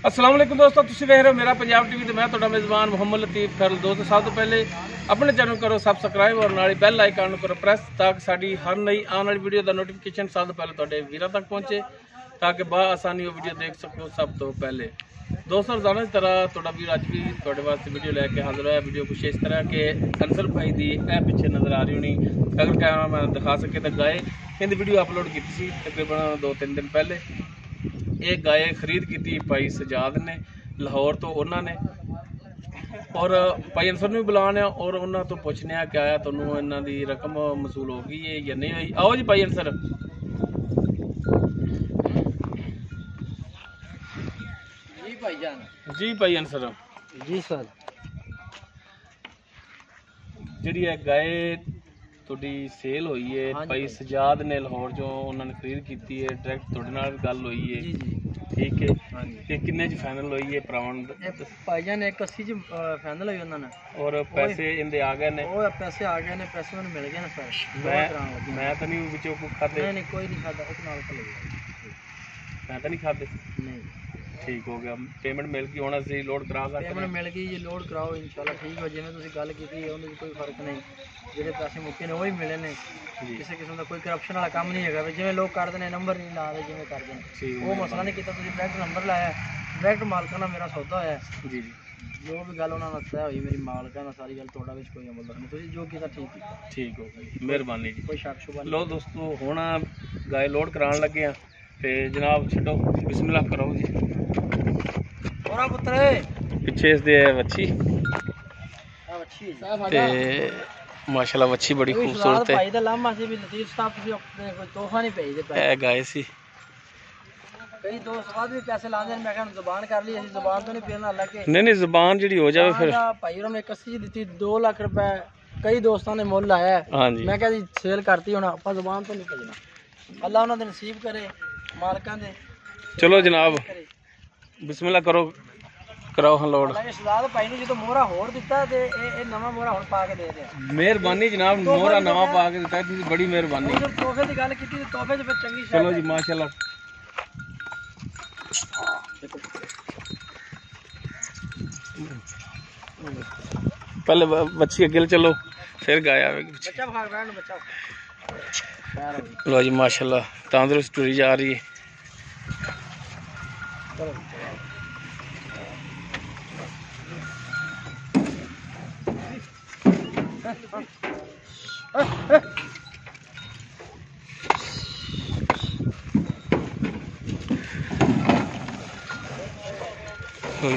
अस्सलाम वालेकुम दोस्तों, तुसीं वेख रहे हो मेरा पंजाब टीवी। तो मैं तुहाडा मेज़बान मुहम्मद लतीफ़ खैरल। दोस्तों सब तो पहले अपने चैनल करो सब्सक्राइब और नाल बैल आइकन करो प्रेस, ताकि साडी हर नई आने वाली वीडियो का नोटिफिकेशन सब तो पहले तुहाडे वीरां तक पहुँचे, ताकि आसानी वो वीडियो देख सको सब तो पहले। दोस्तों रोजाना की तरह तुहाडा वीर अज भी तुहाडे वास्ते वीडियो लैके हाजिर होया। वीडियो कुछ इस तरह के अंसर भाई दी ए पिछे नज़र आ रही होनी, अगर कैमरा मैं दिखा सके तो गाय इनकी वीडियो अपलोड की सी तकरीबन 2-3 दिन पहले। एक गाय खरीद की भाई सजाद ने लाहौर तो उन्होंने, और भाई अंसर भी बुलाने और उन्होंने तो पूछने क्या है तुहानू इन्हां दी रकम मसूल हो गई है या नहीं हुई। आओ जी भाई अंसर। जी भाईजान। जी भाई अंसर जी सर। जी गाय थोड़ी सेल हुई है भाई सजाद ने लाहौर जो उन्होंने खरीद की है, डायरैक्ट थोड़े नाल गल हुई है। जी जी ठीक है। ये किन्ने च फाइनल हुई है प्राउंड? भाईजान 180 च फाइनल हुई उन्होंने। और पैसे इनके आ गए ने? वो पैसे आ गए ने, पैसे मैंने मिल गए ना सर। मैं तो नहीं विचों को खाते? नहीं कोई नहीं खाता, उस नाल तो मैं तो नहीं खाते। नहीं ठीक हो गया, पेमेंट मिल गई होना सी लोड करा सकते? पेमेंट मिल गई जी, लोड कराओ इंशाल्लाह ठीक हो। जिवें तुसीं गल कीती उहदे कोई फर्क नहीं, ਜਿਹੜੇ पैसे मुक्के ने वही मिले ने। किसी किस्म का कोई करप्शन वाला काम नहीं है। जिवें लोग करते हैं नंबर नहीं ला रहे, जिवें करते हैं वो मसला नहीं किया। तुसीं डायरेक्ट नंबर लाया, डायरेक्ट मालकां नाल मेरा सौदा होया जी जी। जो भी गल उन्होंने तय हुई मेरी मालकां नाल सारी गल, तुहाडा विच कोई अमल नहीं। तुसीं जो कीता ठीक हो गई, मेहरबानी जी, कोई शक शुबा। लो दोस्तों हुण गाय लोड कराउण लगे हैं ते जनाब छड्डो, बिस्मिल्लाह करो जी। और पुत्रे पिछे इसदे वच्छी ते माशाल्लाह वच्छी बड़ी खूबसूरत है। भाई दा लामा सी भी लतीफ साहब तुसीं अपने कोई तोहफा नहीं भेजदे पे। ए गाय सी कई दोस्त बाद भी पैसे लांदे ने, मैं कहना जुबान कर ली, ਅਸੀਂ जुबान तो नहीं पेरना लगे। नहीं जुबान जी हो जाए फिर। भाई होਰਾਂ ने 81 ਦਿੱਤੀ 2 ਲੱਖ रुपए कई दोस्तों ने मुल लाया। हाँ जी मैं कहा जी सेल करती हुण ਆਪਾਂ जुबान तो नहीं भेजना। अल्लाह उन्हां दे नसीब करे मालकां दे। चलो जनाब बिस्मिल्लाह करो, कराओ हाँ लोड। सजाद भाई ने जो मोहरा होर दिता ते ए नवा मोहरा हुण पा के दे दे। मेहरबानी जनाब, मोहरा नवा पा के दिता है, बड़ी मेहरबानी। तोहफे दी गल कीती ते तोहफे च फिर चंगी। चलो जी माशाल्लाह। पहले बच्ची अकेले चलो फिर गाय आवेगी। बच्चा भाग रहा है बच्चा। लो जी माशाल्लाह तंदुरुस्त टुरी जा रही है।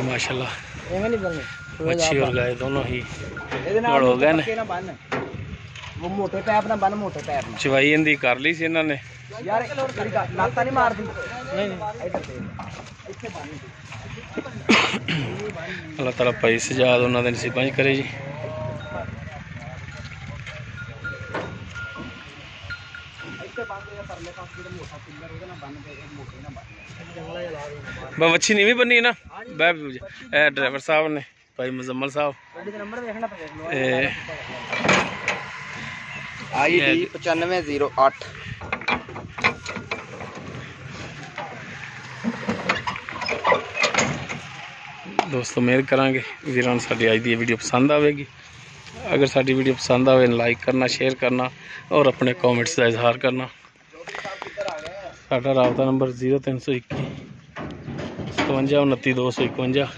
माशाल्लाह मच्छी और गाय दोनों ही हो गए ने। वो मोटे पैप ना बन, मोटे पैप ना चवाई इनकी कर ली सी इन्होंने यार, लाता नहीं मारती। अल्लाह ताला भाई सजाद उन्होंने नसीबां च करे जी। मच्छी नहीं भी बनी ना ड्राइवर साहब ने, भाई मुजम्मल साहब। ID 9508। दोस्तों मेहर करांगे वीरां नूं साडी अज दी वीडियो पसंद आएगी। अगर साडी वीडियो पसंद आए लाइक करना, शेयर करना और अपने कॉमेंट्स का इजहार करना। साडा राबता नंबर 0321 57 29 251।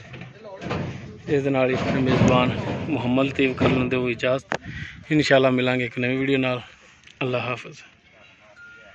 इस मेज़बान मुहम्मद लतीफ़ खैरल दे इजाज़त। इंशाल्लाह मिलांगे एक नई वीडियो नाल। अल्लाह हाफ़िज़।